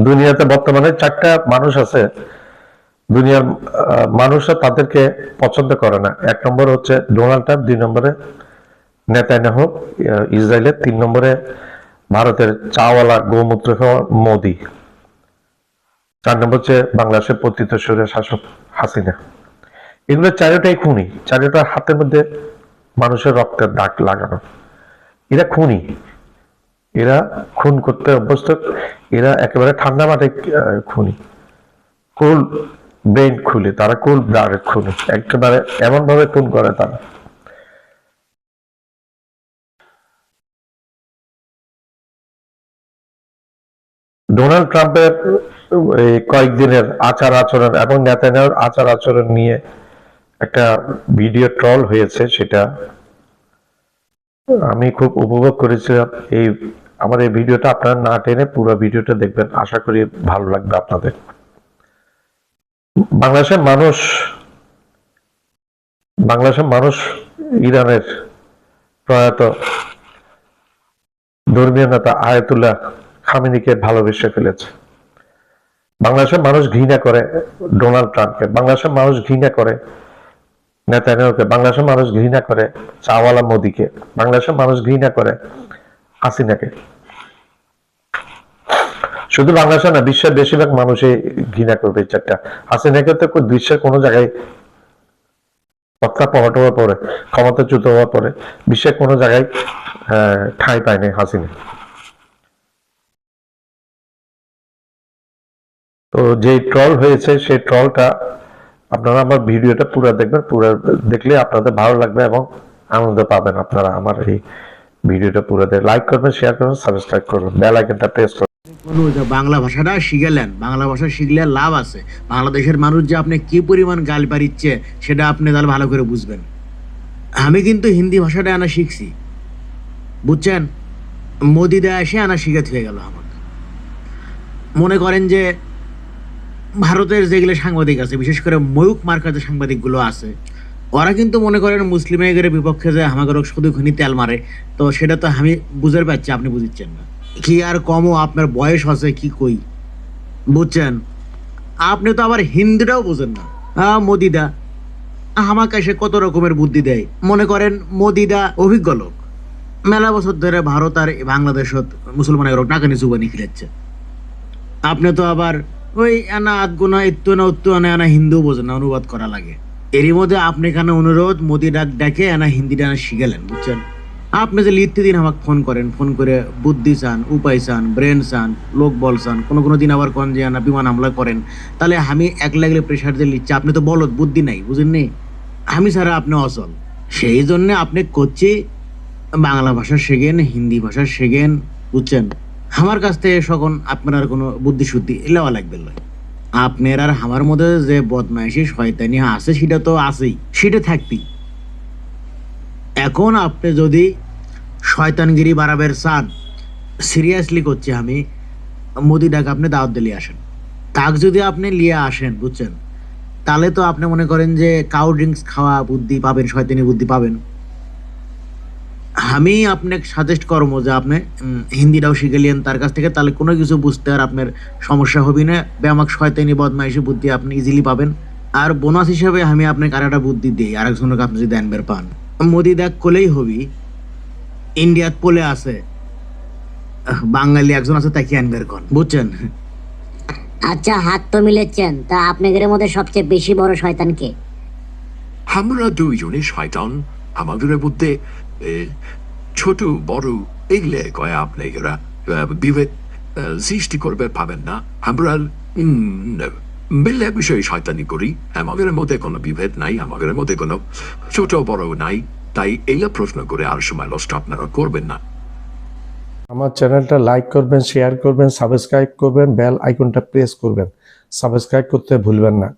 দুনিয়াতে বর্তমানে 4টা মানুষ আছে, দুনিয়ার মানুষরা তাদেরকে পছন্দ করে না। 1 নম্বর হচ্ছে ডোনাল্ড ট্রাম্প, 2 নম্বরে নেতানিয়াহু ইসরায়েলের, 3 নম্বরে ভারতের চাওয়ালা গোমূত্র খাওয়া মোদি, 4 নম্বর হচ্ছে বাংলাদেশের পতিত স্বৈর শাসক হাসিনা। এগুলো চারোটাই খুনি, চারোটার হাতের মধ্যে মানুষের রক্তের দাগ লাগানো। এরা খুনি, এরা খুন করতে অভ্যস্ত, এরা একেবারে ঠান্ডা মাথায় খুনি, কুল ব্রেন খুলে, তারা কুল ব্লাডের খুনি, একেবারে এমন ভাবে খুন করে তারা। ডোনাল্ড ট্রাম্পের কয়েকদিনের আচার আচরণ এবং নেতানিয়াহুর আচার আচরণ নিয়ে একটা ভিডিও ট্রল হয়েছে, সেটা আমি খুব উপভোগ করেছিলাম। আমার এই ভিডিওটা আপনারা না টেনে পুরো ভিডিওটা দেখবেন, আশা করি ভালো লাগবে আপনাদের। বাংলাদেশের মানুষ ইরানের প্রয়াত ধর্মীয় নেতা আয়াতুল্লাহ খামেনিকে ভালোবেসে ফেলেছে। বাংলাদেশের মানুষ ঘৃণা করে ডোনাল্ড ট্রাম্পকে, বাংলাদেশের মানুষ ঘৃণা করে নেতানিয়াহুকে, বাংলাদেশের মানুষ ঘৃণা করে চাওয়ালা মোদিকে, বাংলাদেশের মানুষ ঘৃণা করে হাসিনাকে। শুধু বাংলাদেশে না, বিশ্বের বেশিরভাগ মানুষই ঘৃণা করবে এই চারটা। হাসিনাকে তো বিশ্বের কোনো জায়গায় সত্তা প্রকট হওয়ার পরে, ক্ষমতাচ্যুত হওয়ার পরে বিশ্বের কোনো জায়গায় ঠাঁই পায়নি হাসিনা। তো যে ট্রল হয়েছে সেই ট্রলটা আপনারা আমার ভিডিওটা পুরো দেখবেন, পুরো দেখলে আপনাদের ভালো লাগবে এবং আনন্দ পাবেন। আপনারা আমার এই ভিডিওটা পুরো লাইক করবেন, শেয়ার করবেন, সাবস্ক্রাইব করবেন, বেল আইকনটা প্রেস করবেন। বাংলা ভাষাটা শিখেলেন, বাংলা ভাষা শিখলে লাভ আছে। বাংলাদেশের মানুষ যে আপনি কি পরিমাণ গাল পারিচ্ছে সেটা আপনি তাহলে ভালো করে বুঝবেন। আমি কিন্তু হিন্দি ভাষাটা আনা শিখছি, বুঝছেন? মোদি দা এসে আনা শিখে হয়ে গেল আমাকে। মনে করেন যে ভারতের যেগুলো সাংবাদিক আছে, বিশেষ করে ময়ূক মার্কার যে সাংবাদিকগুলো আছে, ওরা কিন্তু মনে করেন মুসলিমের বিপক্ষে যে আমাকে শুধু খুনি তেল মারে। তো সেটা তো আমি বুঝতে পারছি, আপনি বুঝছেন না কি আর কমও আপনার বয়স আছে কি কই, বুঝছেন? আপনি তো আবার হিন্দিটাও বুঝেন না। মোদিদা আমাকে এসে কত রকমের বুদ্ধি দেয়। মনে করেন মোদিদা অভিজ্ঞ লোক, মেলা বছর ধরে ভারত আর বাংলাদেশত মুসলমানের নাকানি চুবানি খেলেছে। আপনি তো আবার ওই আনা আধগুনা ইত্তু না উত্তু আনা হিন্দু বোঝেন না, অনুবাদ করা লাগে। এরই মধ্যে আপনি কেন অনুরোধ মোদি ডাক ডাকে আনা হিন্দিটা আনা শিখেলেন, বুঝছেন? আপনি যে লিখতে দিন আমাকে ফোন করেন, ফোন করে বুদ্ধি চান, উপায় চান, ব্রেন চান, লোক বল চান, কোনো দিন আবার কোন যে আনা বিমান হামলা করেন, তাহলে আমি এক লাগলে প্রেশার দিয়ে লিখছি। আপনি তো বলদ, বুদ্ধি নাই, বুঝেননি? আমি ছাড়া আপনি অচল। সেই জন্য আপনি করছি বাংলা ভাষা শেখেন, হিন্দি ভাষা শেখেন, বুঝছেন? আমার কাছ থেকে সকল আপনার কোনো বুদ্ধি শুদ্ধি এলাওয়া লাগবে না। আপনার আর আমার মধ্যে যে বদমাইশি শয়তানি আছে সেটা তো আছেই, সেটা থাকবেই। এখন আপনি যদি শয়তানগিরি বাড়াবের চান, সিরিয়াসলি করছি আমি, মোদি ডাক আপনি দাওয়াত দিলে আসেন। তাক যদি আপনি লিয়ে আসেন, বুঝছেন, তাহলে তো আপনি মনে করেন যে কাউ ড্রিঙ্কস খাওয়া বুদ্ধি পাবেন, শয়তানি বুদ্ধি পাবেন। আমি আপনাকে সাজেস্ট করবো যে আপনি হিন্দিটাও শিখে নিন তার কাছ থেকে, তাহলে কোনো কিছু বুঝতে আর আপনার সমস্যা হবে না। ব্যামাক শয়তানি বদমাইশি বুদ্ধি আপনি ইজিলি পাবেন। আর বোনাস হিসাবে আমি আপনাকে আরেকটা বুদ্ধি দিই, আরেকজনকে আপনি যদি আনবের পান, মোদি দেখ কোলেই হবি, ইন্ডিয়াত পোলে আছে, বাঙালি একজন আছে তাকে আনবের কন, বুঝছেন? আচ্ছা, হাত তো মিলেছেন, তা আপনাদের মধ্যে সবচেয়ে বেশি বড় শয়তান কে? আমরা দুইজনে শয়তান। আমাদের মধ্যে ছোট বড় এগুলো কয় আপনারা বিভেদ সৃষ্টি করবে পাবেন না। আমরা মিলে বিষয়ে শয়তানি করি, আমাদের মধ্যে কোনো বিভেদ নাই, আমাদের মধ্যে কোনো ছোট বড় নাই। তাই এই প্রশ্ন করে আর সময় নষ্ট আপনারা করবেন না। আমার চ্যানেলটা লাইক করবেন, শেয়ার করবেন, সাবস্ক্রাইব করবেন, বেল আইকনটা প্রেস করবেন, সাবস্ক্রাইব করতে ভুলবেন না।